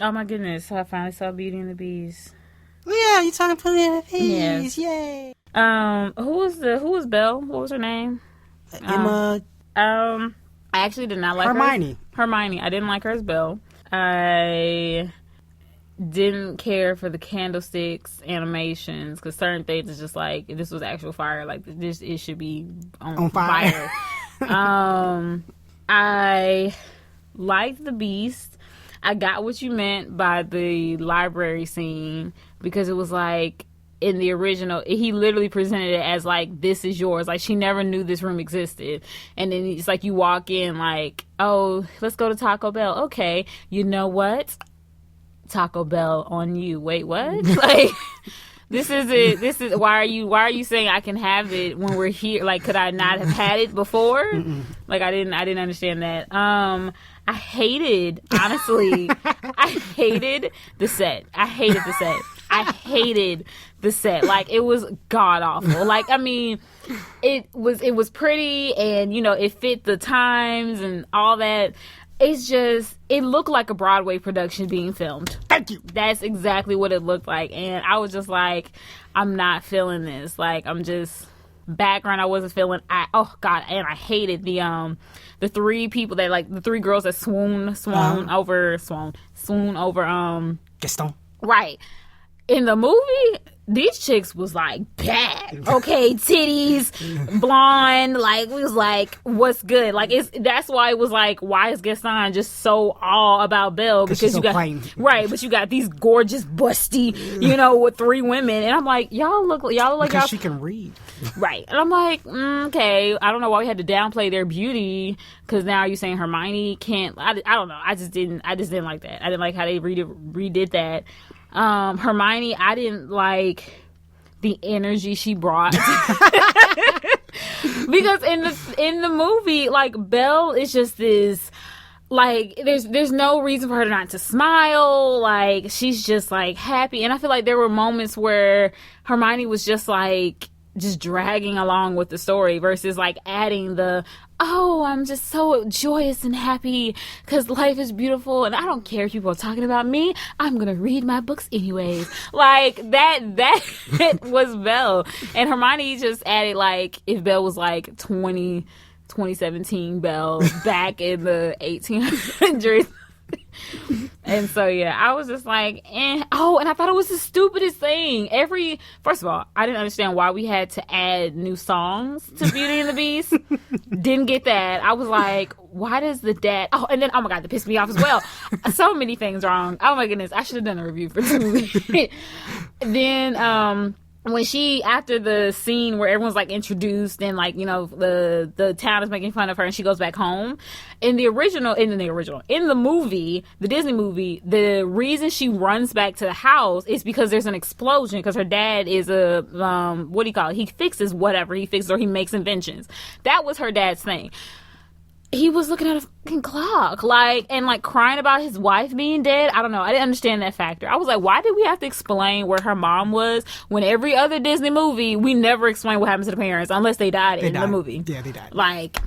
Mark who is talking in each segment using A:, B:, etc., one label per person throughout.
A: Oh my goodness! So I finally saw Beauty and the Beast.
B: Yeah, you talking Beauty and the Beast?
A: Yes.
B: Yay!
A: Who was Belle? What was her name?
B: Emma.
A: I actually did not like
B: Hermione.
A: Hermione. I didn't like her as Belle. I didn't care for the candlesticks animations because certain things is just like if this was actual fire, like this it should be on fire. I liked the Beast. I got what you meant by the library scene because it was like in the original he literally presented it as like this is yours, like she never knew this room existed, and then it's like you walk in like, oh, let's go to Taco Bell. Okay, you know what, Taco Bell on you. Wait, what? Like this is it. This is why are you saying I can have it when we're here? Like, could I not have had it before? Like I didn't understand that. I hated, honestly, I hated the set. I hated the set. Like it was god awful. Like I mean, it was pretty and you know it fit the times and all that. It's just, it looked like a Broadway production being filmed.
B: Thank you.
A: That's exactly what it looked like. And I was just like, I'm not feeling this. Like, I'm just, background I wasn't feeling. Oh, God. And I hated the three people that, like, the three girls that swoon over
B: Gaston.
A: Right. In the movie, these chicks was like bad, okay, titties, blonde, like we was like, what's good? Like that's why it was like, why is Gaston just so all about Belle? Because you got
B: plain.
A: Right, but you got these gorgeous, busty, you know, with three women, and I'm like, y'all look like
B: because
A: y'all,
B: she can read,
A: right? And I'm like, okay, I don't know why we had to downplay their beauty because now you saying Hermione can't. I don't know. I just didn't like that. I didn't like how they redid that. Hermione, I didn't like the energy she brought because in the movie, like Belle is just this, like there's no reason for her not to smile. Like she's just like happy, and I feel like there were moments where Hermione was just like just dragging along with the story versus like adding the, oh, I'm just so joyous and happy because life is beautiful and I don't care if people are talking about me. I'm going to read my books anyways. Like that was Belle. And Hermione just added like, if Belle was like 2017 Belle back in the 1800s. And so yeah, I was just like, oh, and I thought it was the stupidest thing. First of all, I didn't understand why we had to add new songs to Beauty and the Beast. Didn't get that. I was like, why does the dad? Oh, and then oh my God, that pissed me off as well. So many things wrong. Oh my goodness, I should have done a review for this movie. Then when she, after the scene where everyone's like introduced and like, you know, the town is making fun of her and she goes back home, in the movie, the Disney movie, the reason she runs back to the house is because there's an explosion because her dad is a what do you call it, he fixes whatever he fixes, or he makes inventions. That was her dad's thing. He was looking at a fucking clock, like, and like crying about his wife being dead. I don't know. I didn't understand that factor. I was like, why did we have to explain where her mom was when every other Disney movie, we never explain what happens to the parents unless they died in the movie.
B: Yeah, they died.
A: Like,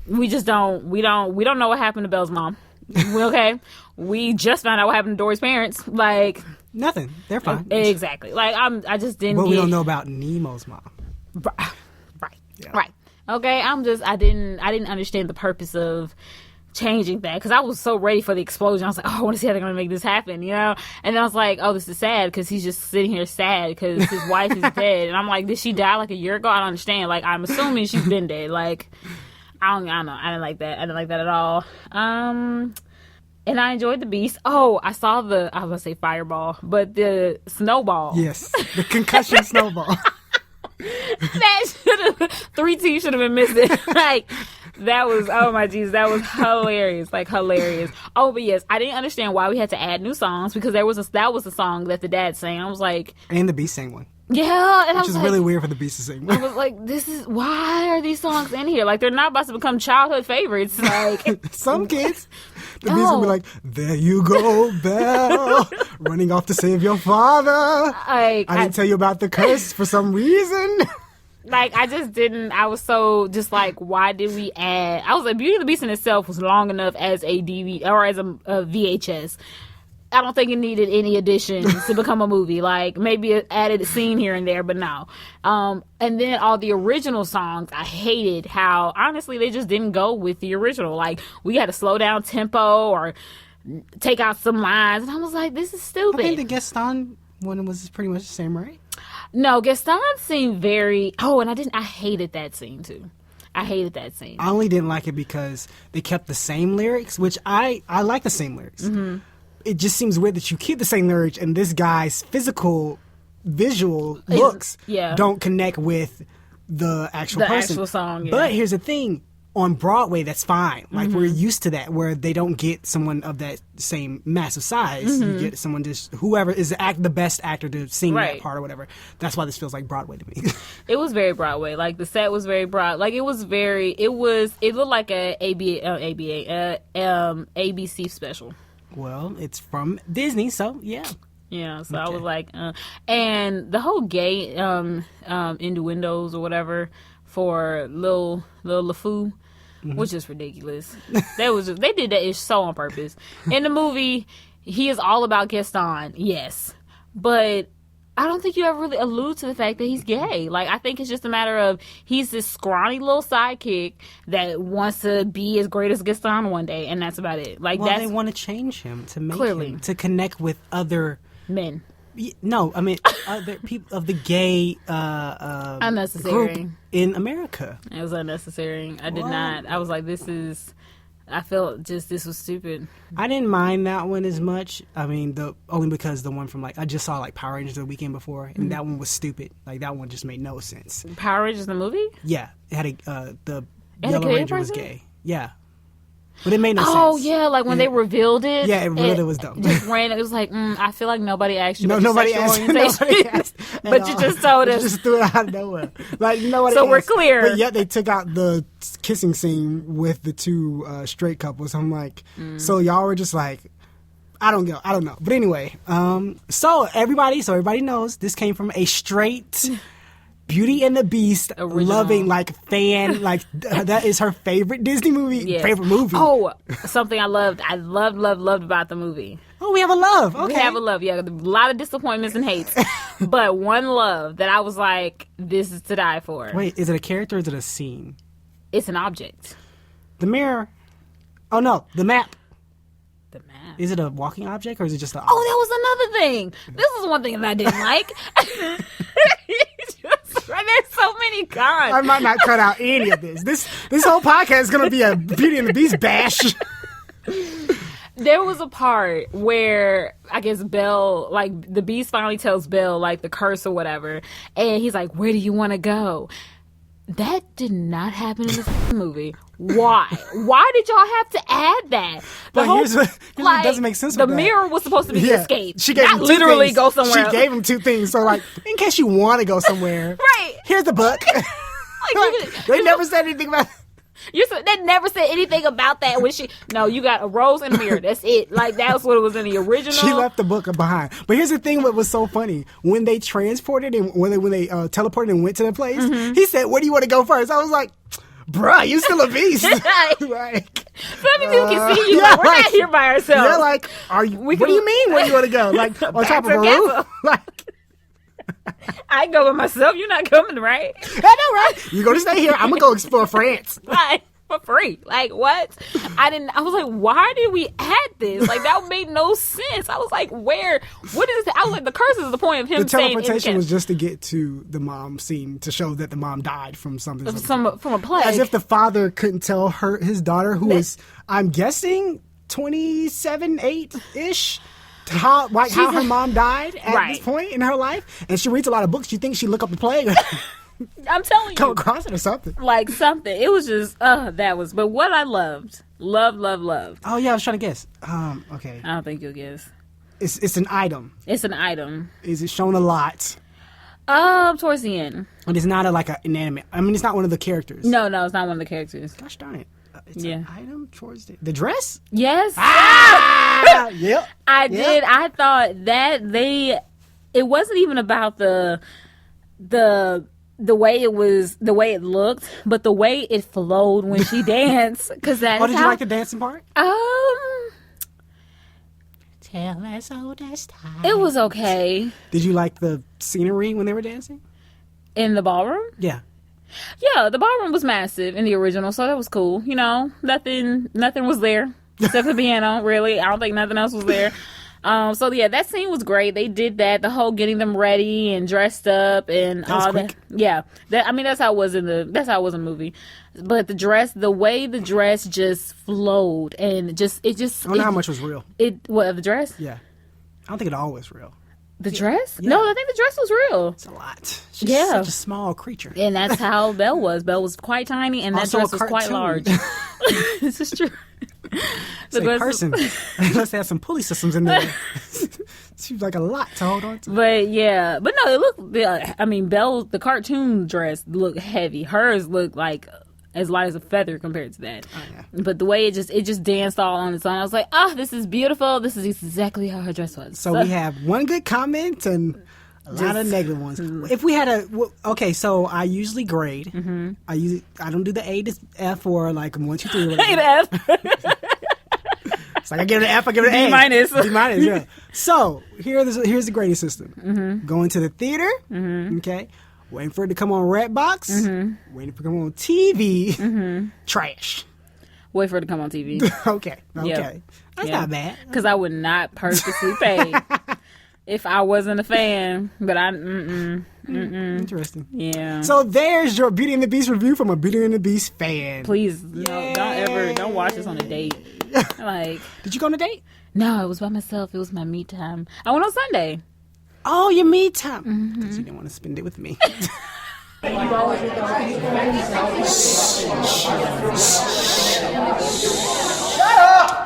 A: we don't know what happened to Belle's mom. Okay? We just found out what happened to Dory's parents. Like,
B: nothing. They're fine.
A: Exactly. Like, I just didn't
B: But we don't know about Nemo's mom.
A: Right. Yeah. Right. Okay, I didn't understand the purpose of changing that because I was so ready for the explosion. I was like, oh, I want to see how they're going to make this happen, you know? And then I was like, oh, this is sad because he's just sitting here sad because his wife is dead. And I'm like, did she die like a year ago? I don't understand. Like, I'm assuming she's been dead. Like, I don't know. I didn't like that. I didn't like that at all. And I enjoyed the Beast. Oh, I saw I was going to say fireball, but the snowball.
B: Yes, the concussion snowball.
A: That 3 teeth should have been missing. Like, that was, oh my jeez, that was hilarious. Like, hilarious. Oh, but yes, I didn't understand why we had to add new songs because that was a song that the dad sang. I was like,
B: and the Beast sang one.
A: Yeah, and
B: which is like, really weird for the Beast to sing.
A: I was like, why are these songs in here? Like, they're not about to become childhood favorites. Like,
B: some kids, the Beast will be like, there you go, Belle, running off to save your father. I didn't tell you about the curse for some reason.
A: Like, I just didn't. I was so just like, why did we add? I was like, Beauty and the Beast in itself was long enough as a DVD or as a VHS. I don't think it needed any additions to become a movie. Like, maybe it added a scene here and there, but no. And then all the original songs, I hated how, honestly, they just didn't go with the original. Like, we had to slow down tempo or take out some lines. And I was like, this is stupid.
B: I think the Gaston one was pretty much the same, right?
A: No, Gaston seemed very... Oh, and I hated that scene, too. I hated that scene.
B: I only didn't like it because they kept the same lyrics, which I like the same lyrics. Mm-hmm. It just seems weird that you keep the same lyrics and this guy's visual looks don't connect with the actual person.
A: Actual song, yeah.
B: But here's the thing. On Broadway, that's fine. Like, we're used to that, where they don't get someone of that same massive size. You get someone just, whoever is the best actor to sing that part or whatever. That's why this feels like Broadway to me.
A: It was very Broadway. Like, the set was very broad. Like, it looked like a ABC special.
B: Well, it's from Disney, so yeah.
A: Yeah, so okay. I was like, and the whole gay innuendos or whatever for Lil LeFou, which is ridiculous. They did that ish so on purpose. In the movie, he is all about Gaston, yes, but I don't think you ever really allude to the fact that he's gay. Like, I think it's just a matter of he's this scrawny little sidekick that wants to be as great as Gaston one day, and that's about it. Like,
B: they want to change him to make him to connect with other
A: men.
B: No, I mean other people of the gay
A: unnecessary
B: group in America.
A: It was unnecessary. I did not. I was like, I felt just this was stupid.
B: I didn't mind that one as much. I mean, only because the one from I just saw Power Rangers the weekend before, and that one was stupid. Like, that one just made no sense.
A: Power Rangers the movie?
B: Yeah, it had the Yellow Ranger was gay. Yeah. But it made no sense.
A: Oh, yeah, like when they revealed it.
B: Yeah, it really was dumb.
A: Just random. It was like, I feel like nobody asked you about
B: nobody
A: your
B: asked,
A: sexual orientation. But you just told us.
B: You just threw it out of nowhere. Like, nobody
A: so
B: asked.
A: We're clear.
B: But yet they took out the kissing scene with the two straight couples. I'm like, so y'all were just like, I don't know. But anyway, so everybody knows this came from a straight... Beauty and the Beast,
A: original.
B: Loving fan, that is her favorite Disney movie.
A: Yes.
B: Favorite movie.
A: Oh, something I loved about the movie.
B: Oh, we have a love. Okay,
A: we have a love. Yeah, a lot of disappointments and hates, but one love that I was like, this is to die for.
B: Wait, is it a character or is it a scene?
A: It's an object.
B: The mirror. Oh no, the map.
A: The map.
B: Is it a walking object or is it just a?
A: Oh, that was another thing. This is one thing that I didn't like. There's so many cons.
B: I might not cut out any of this. This whole podcast is going to be a Beauty and the Beast bash.
A: There was a part where I guess Belle, the Beast finally tells Belle, the curse or whatever, and he's like, "Where do you want to go?" That did not happen in this movie. Why? Why did y'all have to add that?
B: Here's what doesn't make sense.
A: The mirror was supposed to be the escape.
B: She gave him two
A: literally
B: things.
A: Go somewhere.
B: She gave him two things. So, in case you want to go somewhere,
A: right?
B: Here's the book. They never said anything about.
A: They never said anything about that when you got a rose and a mirror. That's it. That's what it was in the original.
B: She left the book behind. But here's the thing what was so funny. When they transported and when they teleported and went to the place, he said, "Where do you want to go first?" I was like, bruh, you still a beast.
A: So many people can see you. We're not here by ourselves.
B: Yeah, are you, what do you mean where you want to go? On top of a roof?
A: I go by myself. You're not coming, right?
B: I know, right? You're going to stay here. I'm going to go explore France.
A: Right. For free. What? I was like, why did we add this? That made no sense. I was like, what is this? I was like, the curse is the point of him saying
B: the teleportation was just to get to the mom scene to show that the mom died from something.
A: From a plague.
B: As if the father couldn't tell his daughter, who is, I'm guessing, 27, 8-ish, how her mom died at this point in her life. And she reads a lot of books. You think she'd look up the plague?
A: I'm telling you.
B: Come across it or something.
A: Something. It was just, but what I loved. Loved.
B: Oh, yeah, I was trying to guess. Okay.
A: I don't think you'll guess.
B: It's an item.
A: It's an item.
B: Is it shown a lot?
A: Towards the end.
B: And it's not an inanimate. I mean, it's not one of the characters.
A: No, it's not one of the characters.
B: Gosh darn it. It's an item towards the dress?
A: Yes.
B: Ah! Yep.
A: I did. I thought that it wasn't even about the way it looked, but the way it flowed when she danced. Because that.
B: Oh, did you like the dancing part? tale as old as time.
A: It was okay.
B: Did you like the scenery when they were dancing?
A: In the ballroom?
B: Yeah.
A: Yeah, the ballroom was massive in the original, so that was cool. You know, nothing was there except the piano, really. I don't think nothing else was there. So yeah, that scene was great. They did that, the whole getting them ready and dressed up and all that. Yeah, that's how it was in the movie. But the way the dress just flowed and
B: I don't know how much was real.
A: The dress?
B: Yeah, I don't think it all was real.
A: The dress?
B: Yeah.
A: No, I think the dress was real.
B: It's a lot. She's such a small creature.
A: And that's how Belle was. Belle was quite tiny, and that
B: Also
A: dress was quite large. This is true.
B: It's a person. Unless they have some pulley systems in there. Seems like a lot to hold on to.
A: But yeah. But no, it looked, I mean, Belle, the cartoon dress looked heavy. Hers looked like as light as a feather compared to that.
B: Oh, yeah.
A: But the way it just danced all on its own. I was like, this is beautiful. This is exactly how her dress was.
B: So we have one good comment and a lot of negative ones. If we had so I usually grade. Mm-hmm. I don't do the A to F or like 1, 2, 3.
A: A to F.
B: It's like I give it an F, I give it an A.
A: B minus.
B: B minus, yeah. So here's the grading system. Mm-hmm. Going to the theater, okay, waiting for it to come on Redbox, waiting for it to come on TV, trash.
A: Wait for it to come on TV.
B: Okay. That's not bad.
A: Because I would not purposely pay if I wasn't a fan. But
B: Interesting.
A: Yeah.
B: So there's your Beauty and the Beast review from a Beauty and the Beast fan.
A: Please, don't watch this on a date. Like,
B: did you go on a date?
A: No, it was by myself. It was my me time. I went on Sunday.
B: Oh, your me time. Because you didn't want to spend it with me. Shut up!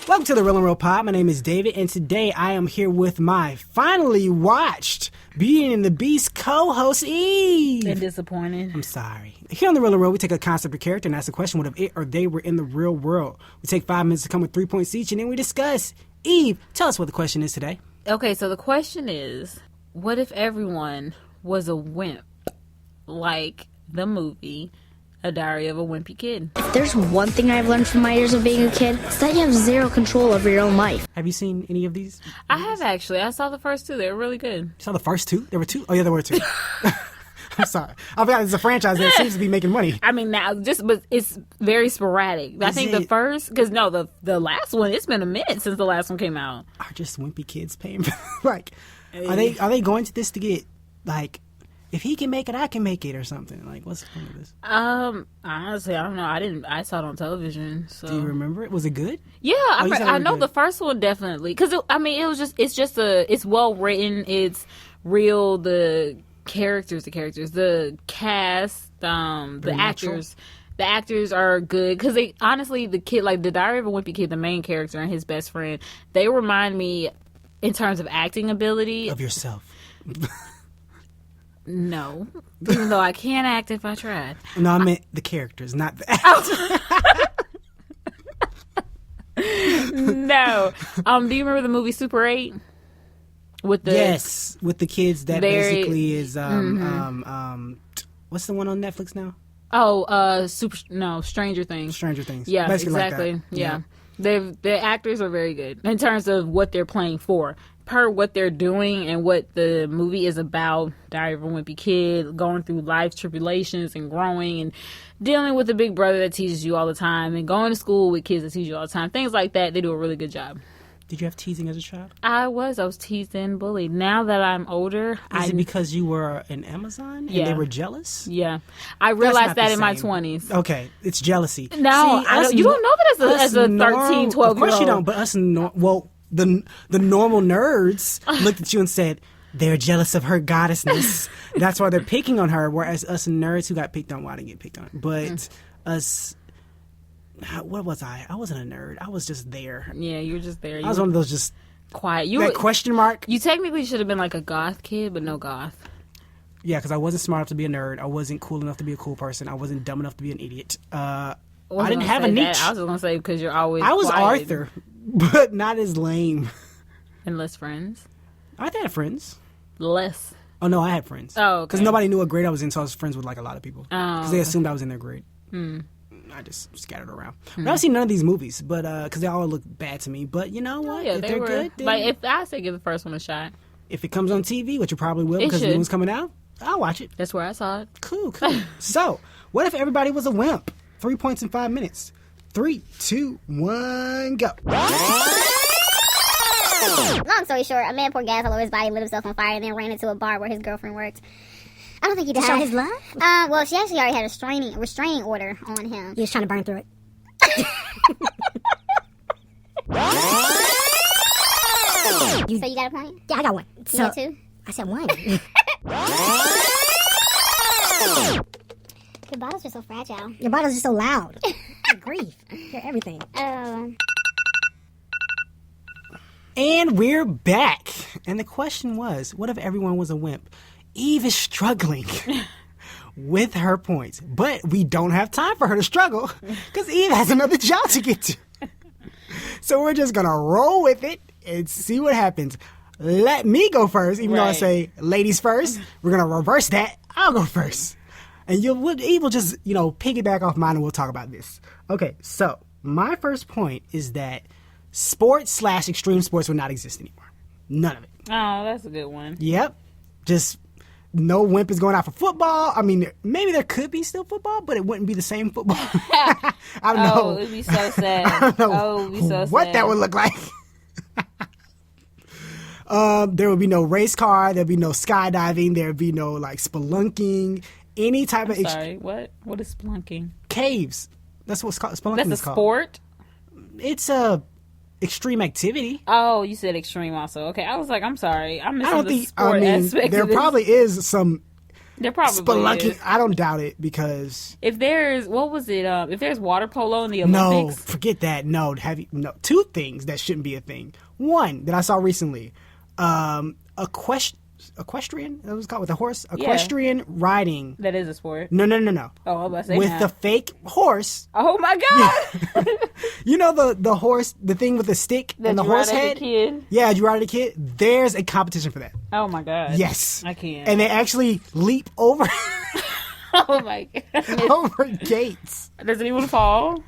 B: Welcome to the Real and Real Pod. My name is David, and today I am here with my finally watched Beauty and the Beast co-host Eve.
A: Been disappointed.
B: I'm sorry. Here on the Real and Real, we take a concept or character and ask a question: what if it or they were in the real world? We take 5 minutes to come with 3 points each, and then we discuss. Eve, tell us what the question is today.
A: Okay, so the question is, what if everyone was a wimp, like the movie A Diary of a Wimpy Kid?
C: If there's one thing I've learned from my years of being a kid, it's that you have zero control over your own life.
B: Have you seen any of these?
A: I have, actually. I saw the first 2. They were really good.
B: You saw the first 2? There were 2? Oh, yeah, there were 2. I'm sorry. I forgot it's a franchise that seems to be making money.
A: I mean, but it's very sporadic. I think the first, because the last one, it's been a minute since the last one came out.
B: Are just wimpy kids paying? Like, are they going to this to get, like, if he can make it, I can make it, or something? Like, what's the point of this?
A: Honestly, I don't know. I saw it on television. So.
B: Do you remember it? Was it good?
A: Yeah, I know the first one definitely. Because, it's well written. It's real. The characters, the cast, the actors. The actors are good. Because they, honestly, the kid, like, The Diary of a Wimpy Kid, the main character and his best friend, they remind me, in terms of acting ability.
B: Of yourself.
A: No. Even though I can't act if I tried.
B: No, I meant the characters, not the actors.
A: No. Do you remember the movie Super 8? With the
B: kids that basically is what's the one on Netflix now?
A: Stranger Things.
B: Stranger Things.
A: Yeah,
B: basically
A: exactly.
B: Like that.
A: Yeah. The actors are very good in terms of what they're playing for. Per what they're doing and what the movie is about. Diary of a Wimpy Kid, going through life's tribulations and growing and dealing with a big brother that teases you all the time and going to school with kids that tease you all the time. Things like that, they do a really good job.
B: Did you have teasing as a child?
A: I was teased and bullied. Now that I'm older...
B: Is it because you were an Amazon and they were jealous?
A: Yeah. I realized that in my 20s.
B: Okay, it's jealousy.
A: No, you don't know that as a 13, 12-year-old.
B: Of course you don't, but us... the normal nerds looked at you and said, they're jealous of her goddessness. That's why they're picking on her, whereas us nerds who got picked on, well, I didn't get picked on. But us... What was I? I wasn't a nerd. I was just there.
A: Yeah, you were just there.
B: I was one of those just
A: quiet.
B: Question mark.
A: You technically should have been like a goth kid, but no goth.
B: Yeah, because I wasn't smart enough to be a nerd. I wasn't cool enough to be a cool person. I wasn't dumb enough to be an idiot. I didn't have a niche.
A: I was just gonna say because you're always.
B: I was
A: quiet.
B: Arthur, but not as lame.
A: And less friends.
B: I had friends.
A: Less.
B: Oh no, I had friends.
A: Oh, okay.
B: Because nobody knew what grade I was in, so I was friends with like a lot of people. Because they assumed I was in their grade. I just scattered around. But I've seen none of these movies, but because they all look bad to me. But you know what?
A: Yeah,
B: if they're good, then
A: like if I say give the first one a shot,
B: if it comes on TV, which it probably will because the new one's coming out, I'll watch it.
A: that's where I saw it.
B: Cool. So, what if everybody was a wimp? 3 points in 5 minutes. 3, 2, 1, go.
D: Long story short, a man poured gas all over his body, lit himself on fire, and then ran into a bar where his girlfriend worked. I don't think he died.
C: To show his love?
D: Well, she actually already had a restraining order on him.
C: He was trying to burn through it.
D: So you got a point?
C: Yeah, I got one.
D: You
C: So,
D: got two?
C: I said one.
D: Your bottles are so fragile.
C: Your bottles are so loud. Good grief. Hear everything.
B: And we're back. And the question was, what if everyone was a wimp? Eve is struggling with her points. But we don't have time for her to struggle because Eve has another job to get to. So we're just going to roll with it and see what happens. Let me go first, even though I say ladies first. We're going to reverse that. I'll go first. And Eve will just, piggyback off mine and we'll talk about this. Okay, so my first point is that sports/extreme sports will not exist anymore. None of it.
A: Oh, that's a good one.
B: Yep. Just no wimp is going out for football. I mean, maybe there could be still football, but it wouldn't be the same football. I don't know.
A: Oh, it'd be so sad.
B: I don't know
A: it'd be so
B: what
A: sad.
B: that would look like. There would be no race car. There'd be no skydiving. There'd be no spelunking. Any type of
A: Sorry, what? What is spelunking?
B: caves. That's what's called spelunking.
A: That's a
B: is called.
A: sport?
B: It's a extreme activity.
A: Oh, you said extreme also. Okay, I was like, I'm sorry. I'm missing
B: I don't
A: the
B: think.
A: sport aspect
B: there
A: of this.
B: probably is some
A: There probably
B: spelunking.
A: is.
B: I don't doubt it because
A: If there's, what was it? If there's water polo in the
B: no,
A: Olympics.
B: forget that. No, two things that shouldn't be a thing. One that I saw recently, equestrian. That was called with a horse. Equestrian riding.
A: That is a sport.
B: No.
A: Oh, I was about to say
B: With
A: now.
B: the fake horse.
A: Oh my god!
B: You know the horse, the thing with the stick
A: That
B: and the
A: you ride
B: horse
A: as a
B: head.
A: kid?
B: Yeah, you ride as a kid. There's a competition for that.
A: Oh my god!
B: Yes,
A: I can't.
B: And they actually leap over
A: Oh my god!
B: over gates.
A: Does anyone fall?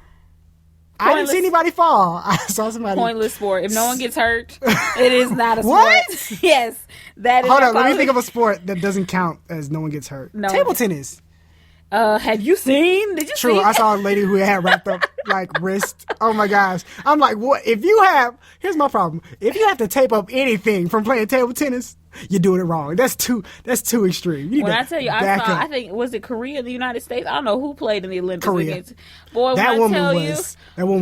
B: I didn't see anybody fall. I saw somebody.
A: Pointless sport. If no one gets hurt, it is not a sport.
B: What?
A: Yes, that is.
B: Hold
A: a
B: on, let me
A: quality-
B: think of a sport that doesn't count as no one gets hurt.
A: No.
B: Table tennis.
A: Have you seen? Did you
B: True,
A: see?
B: I saw a lady who had wrapped up wrist. Oh my gosh. I'm like, what? Here's my problem. If you have to tape up anything from playing table tennis, you're doing it wrong. That's too extreme. You need
A: When
B: to
A: I tell you,
B: back up.
A: I think, was it Korea, the United States? I don't know who played in the Olympics
B: Korea.
A: against. Boy,
B: that
A: when I tell
B: woman
A: you,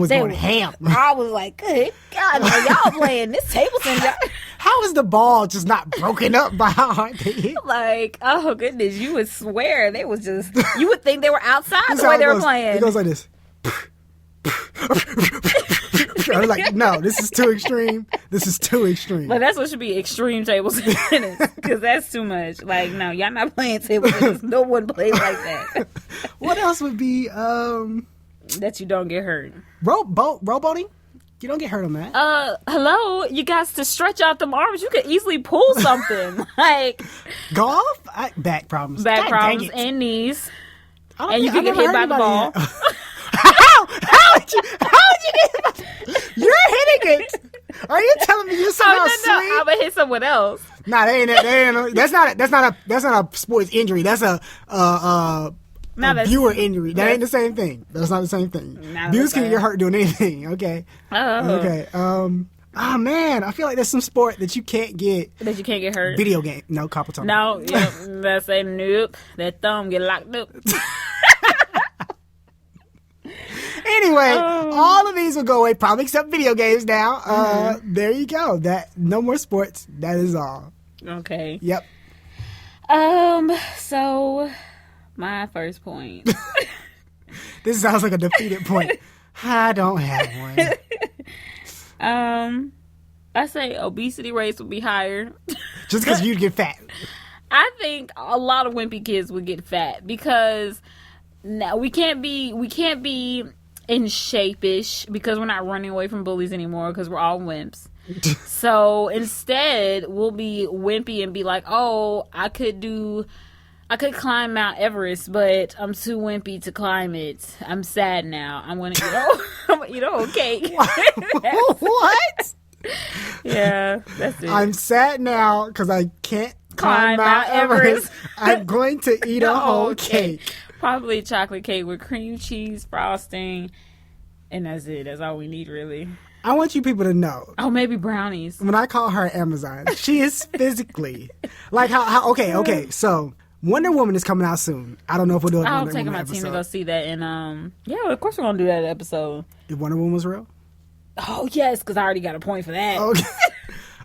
B: was
A: they
B: going
A: were-
B: ham.
A: I was like, good God, man, y'all playing this table tennis. Y'all-
B: How is the ball just not broken up by how hard they hit?
A: Like, oh goodness, you would swear they was just, you would think they were outside
B: This
A: the
B: is
A: way
B: how
A: they
B: it
A: were
B: goes.
A: playing.
B: It goes like this. I was like, no, this is too extreme. This is too extreme.
A: Like, that's what should be extreme table tennis, because that's too much. Like, no, y'all not playing table tennis. No one plays like that.
B: What else would be
A: That you don't get hurt.
B: rowboating? You don't get hurt on that.
A: Hello, you guys to stretch out them arms. You could easily pull something like
B: Golf? Back problems.
A: back
B: God
A: problems
B: dang it.
A: and knees,
B: I don't
A: and you
B: think-
A: could
B: I've
A: get hit
B: never
A: by the
B: heard
A: ball.
B: anybody- How would you get? You're hitting it. Are you telling me you somehow swing?
A: I'm gonna hit someone else.
B: Nah, that's not a sports injury. That's a
A: that's-
B: viewer injury. That ain't the same thing. That's not the same thing.
A: Nah,
B: Viewers
A: that's
B: can
A: fine.
B: get hurt doing anything. Okay.
A: Oh.
B: Okay. Oh man, I feel like there's some sport that you can't get.
A: That you can't get hurt.
B: Video game. No, carpal tunnel.
A: No, yep, that's a nope. That thumb get locked up.
B: Anyway, all of these will go away, probably except video games now. There you go. That no more sports. That is all.
A: Okay.
B: Yep.
A: So my first point.
B: This sounds like a defeated point. I don't have one.
A: I say obesity rates would be higher.
B: Just because you'd get fat.
A: I think a lot of wimpy kids would get fat because now we can't be in shape-ish because we're not running away from bullies anymore because we're all wimps. So instead, we'll be wimpy and be like, oh, I could do I could climb Mount Everest, but I'm too wimpy to climb it. I'm sad now. I'm gonna eat a whole cake.
B: What?
A: Yeah, that's it.
B: I'm sad now because I can't climb Mount Everest. I'm going to eat a whole cake.
A: Probably chocolate cake with cream cheese frosting, and that's it. That's all we need, really.
B: I want you people to know.
A: Oh, maybe brownies.
B: When I call her Amazon, she is physically like how. Okay. So Wonder Woman is coming out soon. I don't know if we'll do a
A: I'll
B: Wonder
A: take
B: Woman
A: my
B: episode.
A: team to go see that, and yeah, of course we're gonna do that episode.
B: If Wonder Woman was real.
A: Oh yes, because I already got a point for that.
B: Okay.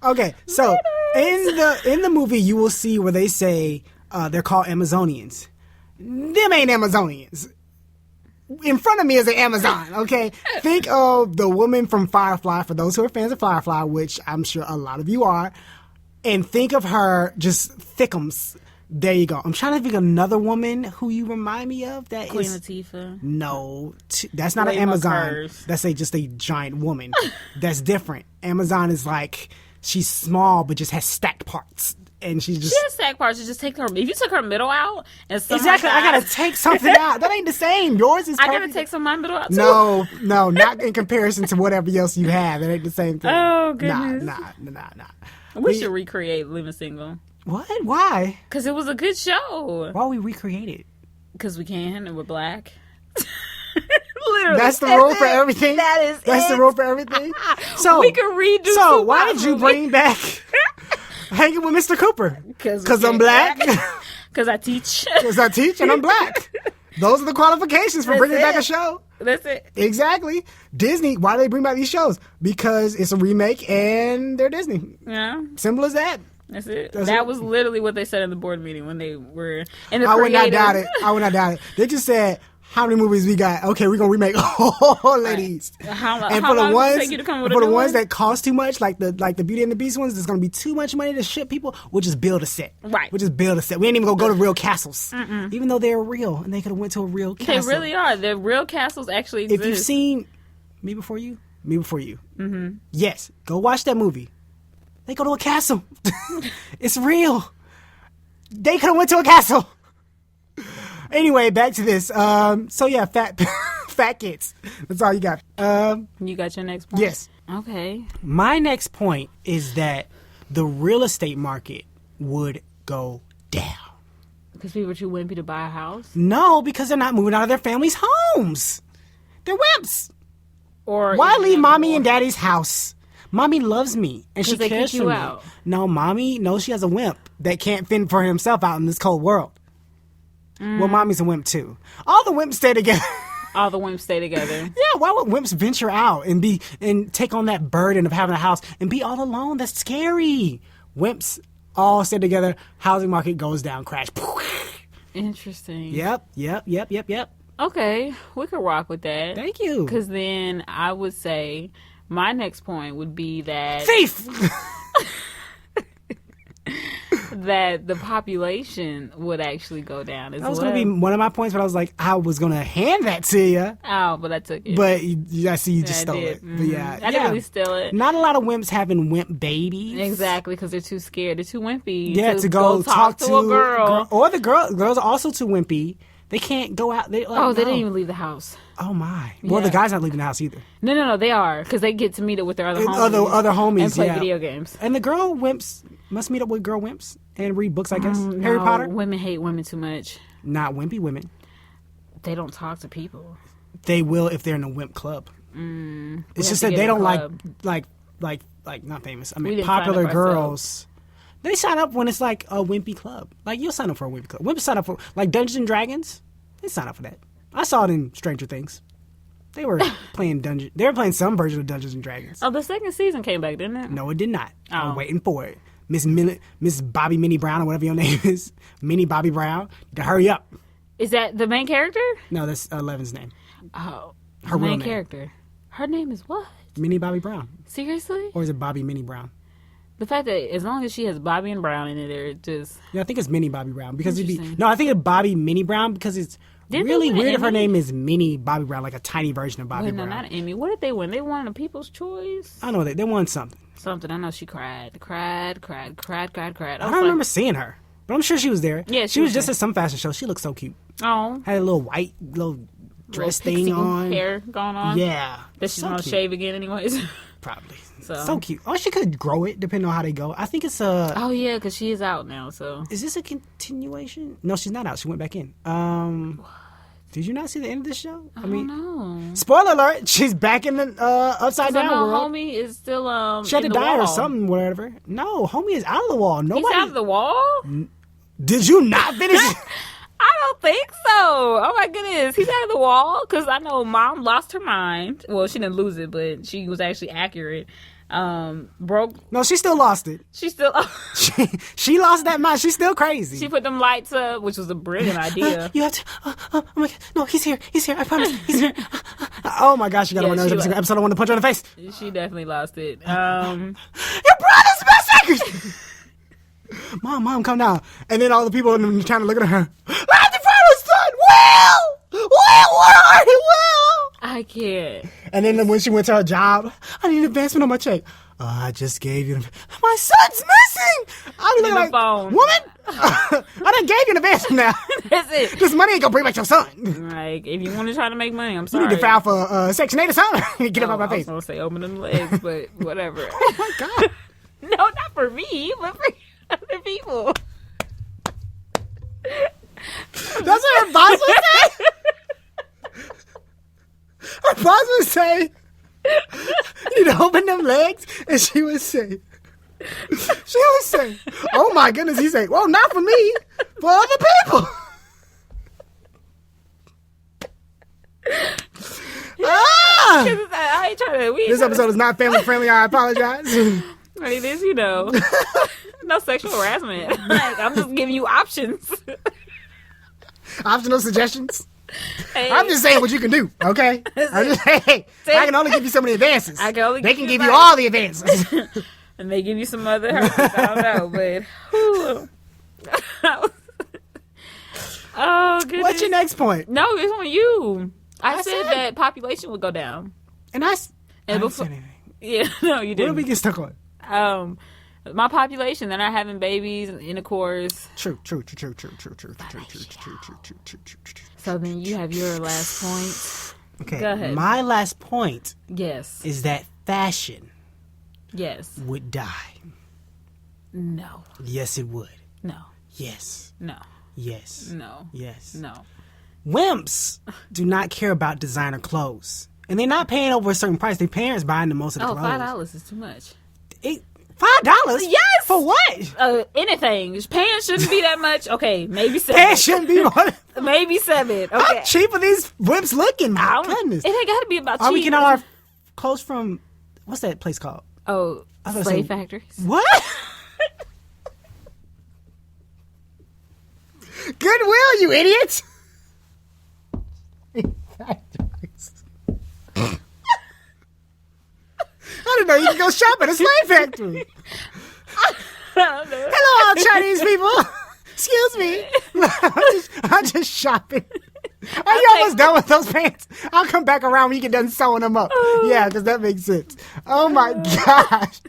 B: Okay. So in the movie, you will see where they say they're called Amazonians. Them ain't Amazonians. In front of me is an Amazon, okay? Think of the woman from Firefly, for those who are fans of Firefly, which I'm sure a lot of you are, and think of her just thickums. There you go. I'm trying to think of another woman who you remind me of. That
A: Queen
B: is
A: Latifah.
B: No, that's not an
A: Lady
B: Amazon.
A: Curse.
B: That's just a giant woman. That's different. Amazon is like she's small but just has stacked parts. And she's just...
A: She has stack parts. You just take her... If you took her middle out... and
B: Exactly. I gotta take something out. That ain't the same. Yours is perfect.
A: I gotta take some of my middle out, too.
B: No, not in comparison to whatever else you have. It ain't the same thing.
A: Oh, goodness.
B: Nah.
A: We should recreate Living Single.
B: What? Why?
A: Because it was a good show.
B: Why we recreate it?
A: Because we can, and we're black. Literally.
B: That's the rule for everything?
A: That's
B: the rule for everything? So
A: we can redo
B: So
A: Tupac
B: why did you
A: movie.
B: bring back... Hanging with Mr. Cooper. Because I'm black.
A: Because I teach.
B: Because I teach and I'm black. Those are the qualifications for bringing back a show.
A: That's it.
B: Exactly. Disney, why do they bring back these shows? Because it's a remake and they're Disney.
A: Yeah.
B: Simple as that.
A: That's it.
B: That's
A: that
B: it.
A: was literally what they said in the board meeting when they were... And the
B: I would not doubt
A: creators-
B: it. I would not doubt it. They just said, how many movies we got? Okay, we're going to remake all of these.
A: How
B: And
A: long
B: for the
A: does it
B: ones,
A: take you to come with
B: for
A: a
B: the
A: new
B: ones
A: one?
B: that cost too much, like the Beauty and the Beast ones, there's going to be too much money to ship people. We'll just build a set.
A: Right.
B: We'll just build a set. We ain't even going to go to real castles. Even though they're real and they could have went to a real
A: They
B: castle.
A: really are. The real castles actually exist.
B: If you've seen Me Before You, yes, go watch that movie. They go to a castle. It's real. They could have went to a castle. Anyway, back to this. So yeah, fat kids. That's all you got.
A: You got your next point?
B: Yes.
A: Okay.
B: My next point is that the real estate market would go down.
A: Because people are too wimpy to buy a house?
B: No, because they're not moving out of their families' homes. They're wimps.
A: Or
B: Why
A: even
B: leave mommy
A: more.
B: and daddy's house? Mommy loves me and she
A: 'Cause they
B: cares
A: kick
B: for
A: you
B: me.
A: out.
B: No, mommy knows she has a wimp that can't fend for himself out in this cold world. Well, mommy's a wimp too. All the wimps stay together.
A: All the wimps stay together.
B: Yeah, why would wimps venture out and take on that burden of having a house and be all alone? That's scary. Wimps all stay together. Housing market goes down, crash.
A: Interesting.
B: Yep.
A: Okay, we could rock with that.
B: Thank you.
A: Because then I would say my next point would be that
B: Thief.
A: that the population would actually go down as
B: That was
A: well.
B: going to be one of my points, but I was like, I was going to hand that to you.
A: Oh, but I took it.
B: But I see you just
A: I
B: stole
A: did.
B: it. But yeah,
A: I didn't really steal it.
B: Not a lot of wimps having wimp babies.
A: Exactly, because they're too scared. They're too wimpy.
B: Yeah, to go talk to
A: a girl.
B: or the girls are also too wimpy. They can't go out. They
A: Didn't even leave the house.
B: Oh my! Well, the
A: Yeah.
B: guy's not leaving the house either.
A: No, they are because they get to meet up with their other
B: And
A: homies.
B: other homies
A: and play
B: yeah.
A: video games.
B: And the girl wimps must meet up with girl wimps and read books. I guess Harry
A: No,
B: Potter.
A: Women hate women too much.
B: Not wimpy women.
A: They don't talk to people.
B: They will if they're in a wimp club. It's
A: have
B: just
A: to
B: that
A: get
B: they
A: a
B: don't
A: club.
B: like not famous. I
A: We
B: mean,
A: didn't sign
B: popular
A: up
B: girls. They sign up when it's like a wimpy club. Like you'll sign up for a wimpy club. Wimps sign up for like Dungeons and Dragons. They sign up for that. I saw it in Stranger Things. They were playing Dungeon. They were playing some version of Dungeons and Dragons.
A: Oh, the second season came back, didn't it?
B: No, it did not. I'm
A: Oh.
B: waiting for it. Miss Bobby Minnie Brown or whatever your name is, Minnie Bobby Brown. To hurry up.
A: Is that the main character?
B: No, that's Eleven's name.
A: Oh,
B: Her
A: the
B: real
A: main
B: name.
A: character. Her name is what?
B: Minnie Bobby Brown,
A: Seriously?
B: or is it Bobby Minnie Brown?
A: The fact that as long as she has Bobby and Brown in it, they're just
B: Yeah, I think it's Minnie Bobby Brown because it'd be
A: Interesting.
B: no. I think it's Bobby Minnie Brown because it's
A: Didn't they
B: really
A: win an
B: weird if her
A: Emmy?
B: name is Minnie Bobby Brown, like a tiny version of Bobby
A: wait, no,
B: Brown.
A: not Emmy. What did they win? They won a People's Choice.
B: I know they won something.
A: Something. I know she cried. I
B: I
A: was
B: don't remember seeing her. But I'm sure she was there.
A: Yeah,
B: she was just at some fashion show. She looked so cute.
A: Oh.
B: Had a little white dress
A: Little
B: thing
A: pixie
B: on.
A: hair going on.
B: Yeah.
A: That she's
B: so
A: gonna
B: cute.
A: shave again anyways.
B: Probably.
A: So.
B: So cute. Oh, she could grow it depending on how they go. I think it's a...
A: Oh, yeah, because she is out now, so.
B: Is this a continuation? No, she's not out. She went back in. Did you not see the end of this show?
A: I don't know.
B: Spoiler alert, she's back in the upside down world.
A: Homie is still
B: She had to
A: in the
B: die
A: wall.
B: or something, whatever. No, homie is out of the wall. Nobody.
A: He's out of the wall?
B: Did you not finish?
A: I don't think so. Oh my goodness, he's out of the wall. Because I know Mom lost her mind. Well, she didn't lose it, but she was actually accurate. Broke.
B: No, she still lost it.
A: She still.
B: She lost that mind. She's still crazy.
A: She put them lights up, which was a brilliant idea.
B: You have to. Oh my God! No, he's here. He's here. I promise. He's here. Oh my gosh! You got on my nerves every single episode. I want to punch her in the face.
A: She definitely lost it.
B: Your brother's best actress. Mom, calm down. And then all the people in the channel looking at her. Let the father's son. Will, where are you, Will?
A: I can't.
B: And then when she went to her job, I need an advancement on my check. I just gave you. My son's missing. I was
A: In
B: like,
A: the phone.
B: Woman, I done gave you an advancement now.
A: That's it.
B: This money ain't gonna bring back your son.
A: Like, if you want to try to make money, I'm
B: You
A: sorry.
B: need to file for Section 8 or something. Get up out my
A: I was
B: face.
A: gonna say open them legs, but whatever.
B: Oh my God.
A: No, not for me, but for other people.
B: That's what her boss would say. Her boss would say, you need to open them legs. And she would say, oh my goodness. He say, well, not for me, for other people.
A: I ain't trying to.
B: This episode is not family friendly. I apologize.
A: I mean, this, no sexual harassment. Like, I'm just giving you options.
B: Optional suggestions.
A: Hey,
B: I'm just saying what you can do, okay? I can only give you so many advances.
A: I can only
B: they
A: give
B: can
A: you
B: give you
A: like-
B: all the advances.
A: and they give you some other herpes. I don't know, but. Whew. Oh, goodness.
B: What's your next point?
A: No, it's on you. I said
B: said-
A: that population would go down.
B: And I
A: And
B: didn't
A: before,
B: say anything.
A: yeah, no, you
B: What did
A: didn't.
B: we get stuck on?
A: My population, they're not having babies, intercourse.
B: True.
A: So then you have your last point.
B: Okay.
A: Go ahead.
B: My last point
A: Yes.
B: is that fashion
A: Yes.
B: would die.
A: No.
B: Yes, it would.
A: No.
B: Yes.
A: No.
B: Yes.
A: No.
B: Yes.
A: No.
B: Wimps do not care about designer clothes. And they're not paying over a certain price. Their parents buying the most of the
A: Oh,
B: clothes.
A: $5 is too much.
B: $5?
A: Yes!
B: For what?
A: Anything. Pants shouldn't be that much. Okay, maybe 7.
B: Pants shouldn't be more.
A: Maybe 7.
B: How
A: Okay.
B: cheap are these Wimps looking?
A: I
B: My
A: don't-
B: goodness.
A: It ain't got to be about
B: Are we
A: cheap.
B: getting all our clothes from, what's that place called?
A: Oh,
B: I was
A: slave
B: saying-
A: factories.
B: What? Goodwill, you idiot! I didn't know you could go shop at a slave factory. Hello, all Chinese people. Excuse me. I'm just shopping. Are you almost done with those pants? I'll come back around when you get done sewing them up. Yeah, because that makes sense. Oh my gosh.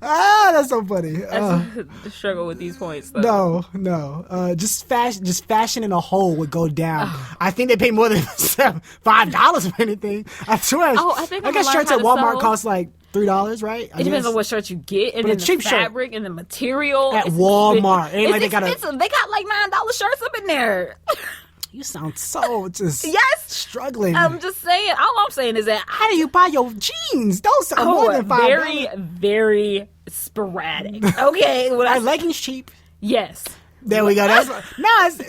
B: Ah, that's so funny.
A: The struggle with these points, though.
B: No. Just fashion in a whole would go down. I think they pay more than $5 for anything. I swear.
A: Oh, I think I'm
B: guess
A: gonna
B: shirts
A: learn
B: at
A: how to
B: Walmart
A: sew.
B: cost like $3, right?
A: It depends on what shirt you get, and
B: But a
A: then the
B: cheap shirt.
A: fabric and the material.
B: At
A: It's
B: Walmart. Ain't
A: It's
B: like they got a-
A: expensive. They got like $9 shirts up in there.
B: You sound so just
A: Yes.
B: struggling.
A: I'm just saying. All I'm saying is that
B: How do you buy your jeans? Those are more than $5.
A: very, very sporadic. Okay, well,
B: Are leggings cheap?
A: yes.
B: There we go.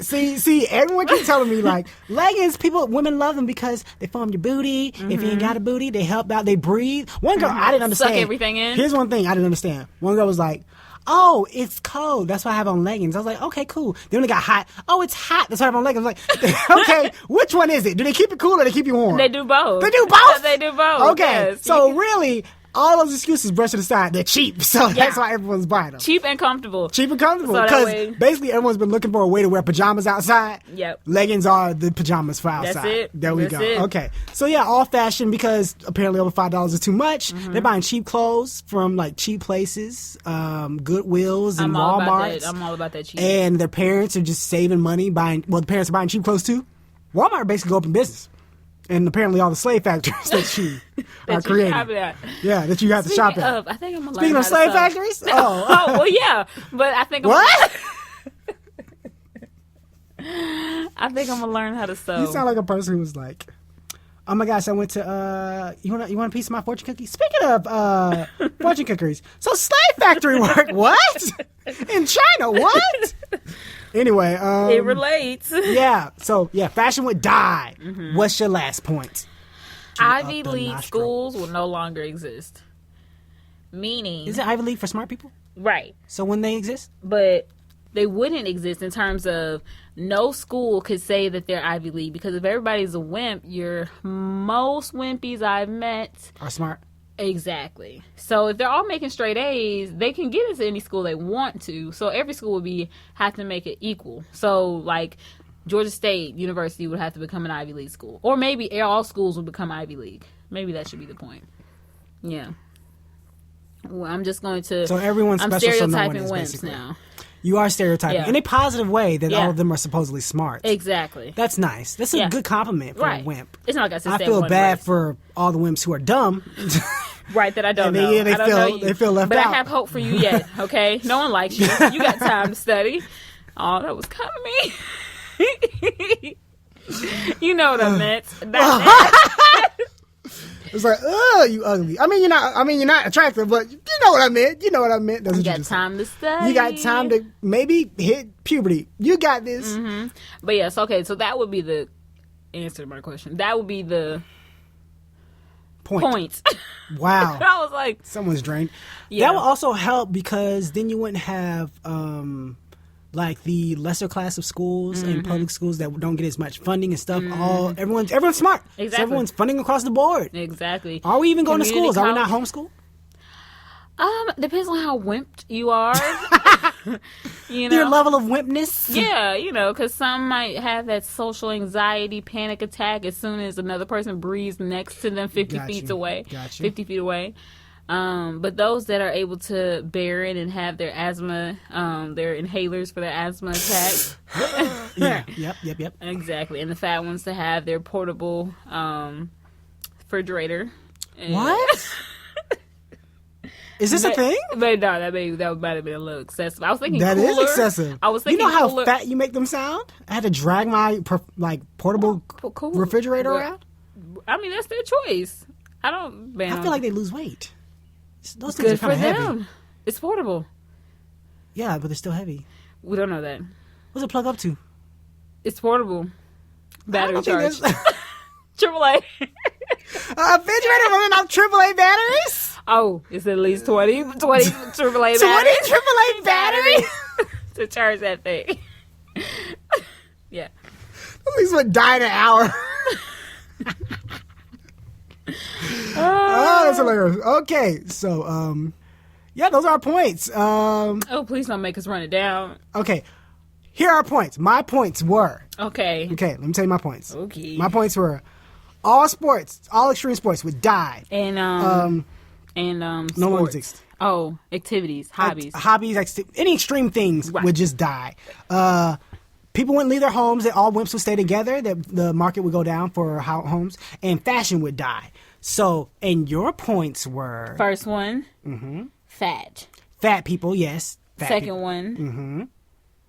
B: See, everyone keeps telling me like leggings. Women love them because they form your booty. If you ain't got a booty, they help out. They breathe. One girl, I didn't understand.
A: Suck everything in.
B: Here's one thing I didn't understand. One girl was like, "Oh, it's cold. That's why I have on leggings." I was like, "Okay, cool." Then when it got hot, "Oh, it's hot. That's why I have on leggings." I was like, "Okay, which one is it? Do they keep it cool or they keep you warm?"
A: They do both.
B: They do both?
A: They do both.
B: Okay,
A: yes.
B: so really, all those excuses brushed aside. They're cheap, so that's why everyone's buying them.
A: Cheap and comfortable.
B: Cheap and comfortable.
A: So that
B: Because
A: way-
B: basically everyone's been looking for a way to wear pajamas outside.
A: Yep.
B: Leggings are the pajamas for outside.
A: That's it.
B: There we
A: That's
B: go.
A: it.
B: Okay. So yeah, all fashion because apparently over $5 is too much. They're buying cheap clothes from like cheap places, Goodwills and
A: I'm all about
B: Walmarts.
A: that. I'm all about that cheap.
B: And their parents are just saving money buying. Well, the parents are buying cheap clothes too. Walmart basically go up in business, and apparently all the slave factories that you are creating. Yeah, that you have to shop at.
A: I think I'm gonna
B: Speaking
A: learn
B: of
A: how to
B: slave
A: sew.
B: factories,
A: Oh, well, yeah, but I think
B: what?
A: I think I'm gonna learn how to sew.
B: You sound like a person who was like, "Oh my gosh, I went to you want a piece of my fortune cookie?" Speaking of fortune cookies, so slave factory work what in China? What? Anyway,
A: it relates.
B: yeah. So yeah, fashion would die. What's your last point?
A: Ivy
B: Up the
A: League
B: nostril.
A: schools will no longer exist. Meaning,
B: Is it Ivy League for smart people?
A: right?
B: So when they exist,
A: But they wouldn't exist in terms of no school could say that they're Ivy League because if everybody's a wimp, most wimpies I've met.
B: are smart.
A: Exactly. So if they're all making straight A's, they can get into any school they want to. So every school would have to make it equal. So like Georgia State University would have to become an Ivy League school, or maybe all schools would become Ivy League. Maybe that should be the point. Yeah. Well, I'm just going to.
B: So everyone's
A: I'm
B: special, so no one
A: stereotyping
B: is,
A: wimps
B: basically.
A: now.
B: You are stereotyping
A: Yeah.
B: in a positive way that
A: Yeah.
B: all of them are supposedly smart.
A: Exactly.
B: That's nice. That's a
A: Yeah.
B: good compliment for
A: Right.
B: a wimp.
A: It's not like I said.
B: I feel bad for all the wimps who are dumb.
A: Right, that I don't
B: And they-
A: know.
B: yeah, they
A: I don't
B: feel-
A: know you.
B: they feel left
A: but
B: out.
A: I have hope for you yet. Okay, no one likes you. You got time to study. Oh, that was kind of me. You know what I meant.
B: It's like, oh, you ugly. I mean, you're not attractive, but you know what I meant. You know what I meant. That's
A: You
B: what you
A: got
B: just
A: time to study.
B: said. You got time to maybe hit puberty. You got this.
A: But yes, okay. So that would be the answer to my question. That would be the point.
B: Wow.
A: I was like,
B: Someone's drained.
A: Yeah.
B: That would also help because then you wouldn't have like the lesser class of schools and public schools that don't get as much funding and stuff. Everyone's smart. So
A: Exactly.
B: everyone's funding across the board.
A: exactly.
B: Are we even going to
A: Community
B: schools? Are we not
A: college.
B: homeschool?
A: Depends on how wimped you are. You know.
B: Your level of wimpness.
A: Yeah, because some might have that social anxiety panic attack as soon as another person breathes next to them 50
B: Got
A: feet
B: you.
A: away.
B: Got you.
A: 50 feet away. But those that are able to bear it and have their asthma, their inhalers for their asthma attack.
B: Yeah. Yep.
A: Exactly. And the fat ones to have their portable refrigerator. And-
B: What? Is this a thing?
A: But no, that might have been a little excessive. I was thinking
B: That
A: cooler.
B: is excessive.
A: I was
B: You
A: thinking
B: know how
A: cooler.
B: fat you make them sound? I had to drag my portable
A: Cool.
B: refrigerator
A: But-
B: around.
A: I mean, that's their choice. I don't ban
B: I
A: on
B: feel like they lose weight. Those things
A: good
B: are
A: for
B: kind of heavy.
A: them. It's portable.
B: Yeah, but they're still heavy.
A: We don't know that.
B: What's it plug up to?
A: It's portable. Battery
B: I don't think
A: charge.
B: there's-
A: AAA.
B: A refrigerator running off AAA batteries?
A: Oh, it's at least 20 AAA
B: 20
A: batteries.
B: AAA batteries?
A: To charge that thing. Yeah.
B: At least would die in an hour. Oh, that's hilarious. Okay, so yeah, those are our points.
A: Oh, please don't make us run it down.
B: Okay, here are our points. My points were
A: Okay.
B: let me tell you my points.
A: Okay.
B: My points were all extreme sports would die.
A: And
B: No
A: sports.
B: longer exist.
A: Oh, activities, hobbies.
B: Any extreme things
A: Right.
B: would just die. People wouldn't leave their homes. That all wimps would stay together. That the market would go down for homes, and fashion would die. So, and your points were
A: First one, fat.
B: fat people. Yes. Fat
A: Second
B: people.
A: one,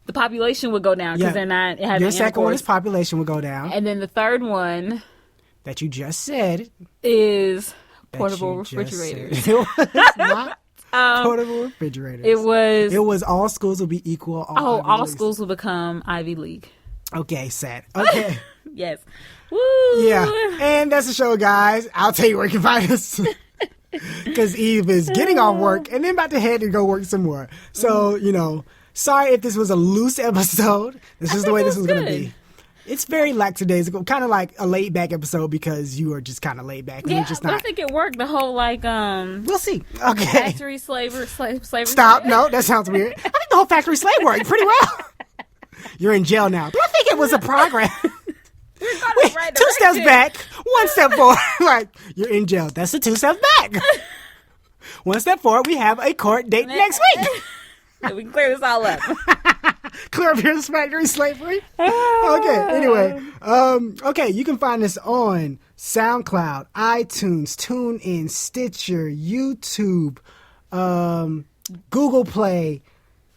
A: the population would go down because they're not having
B: Your second one is
A: intercourse.
B: population would go down.
A: And then the third one
B: That you just said.
A: is
B: that
A: portable
B: you just
A: refrigerators.
B: said. It was not portable refrigerators.
A: It was
B: all schools will be equal.
A: all
B: Ivy Leagues.
A: schools will become Ivy League.
B: Okay, sad. Okay.
A: Yes. Woo!
B: Yeah, and that's the show, guys. I'll tell you where you can find us. Because Eve is getting off work and then about to head to go work some more. So, sorry if this was a loose episode. This is the way this was going to be. It's very lackadaisical, kind of like a laid back episode because you are just kind of laid back.
A: Yeah,
B: We're just
A: but
B: not.
A: I think it worked. The whole
B: We'll see. Okay.
A: factory slavery.
B: Stop. No, that sounds weird. I think the whole factory slave worked pretty well. You're in jail now. But I think it was a progress.
A: Right
B: 2 steps back, 1 step forward. Like, you're in jail. That's a 2 steps back. 1 step forward, we have a court date next week.
A: We can clear this all up.
B: Clear up your factory slavery. Okay, anyway. Okay, you can find us on SoundCloud, iTunes, TuneIn, Stitcher, YouTube, Google Play.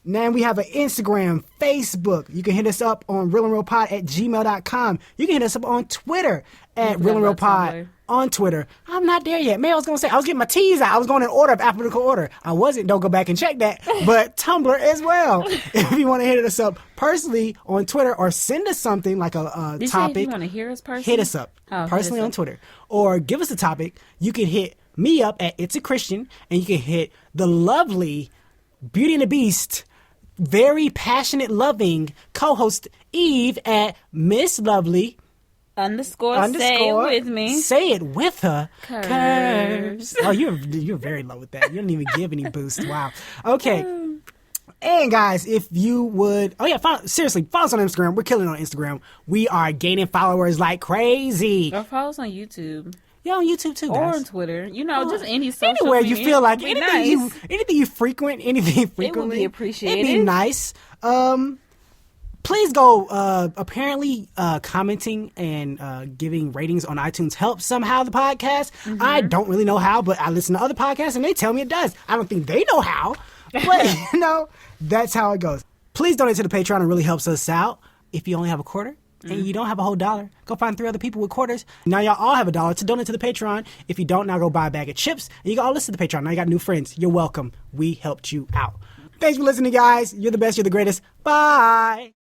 B: Now we have an Instagram, Facebook. You can hit us up on reelinrealpod@gmail.com. You can hit us up on Twitter at reelinrealpod on Twitter. I'm not there yet. Maybe I was going to say, I was getting my T's out. I was going in order of alphabetical order. I wasn't. Don't go back and check that. But Tumblr as well. If you want to hit us up personally on Twitter or send us something like a
A: Did
B: topic.
A: you want to hear us personally?
B: Hit us up personally on Twitter. Or give us a topic. You can hit me up at It's a Christian. And you can hit the lovely Beauty and the Beast, very passionate, loving co-host Eve at Miss Lovely
A: _. Say it with me.
B: Say it with her.
A: Curves.
B: Oh, you're very low with that. You don't even give any boost. Wow. Okay. And guys, if you would, seriously, follow us on Instagram. We're killing on Instagram. We are gaining followers like crazy.
A: Or follow us on YouTube.
B: Yeah, on YouTube too,
A: Or
B: guys.
A: on Twitter. Just any social
B: Anywhere
A: media.
B: you feel like
A: It'd be
B: anything
A: nice.
B: you frequent, anything frequently.
A: be appreciated.
B: It'd be nice. Please go. Apparently, commenting and giving ratings on iTunes helps somehow the podcast.
A: Mm-hmm.
B: I don't really know how, but I listen to other podcasts and they tell me it does. I don't think they know how, but that's how it goes. Please donate to the Patreon. It really helps us out. If you only have a quarter and you don't have a whole $1, go find 3 other people with quarters. Now y'all all have $1 to donate to the Patreon. If you don't, now go buy a bag of chips and you can all listen to the Patreon. Now you got new friends. You're welcome. We helped you out. Thanks for listening, guys. You're the best. You're the greatest. Bye.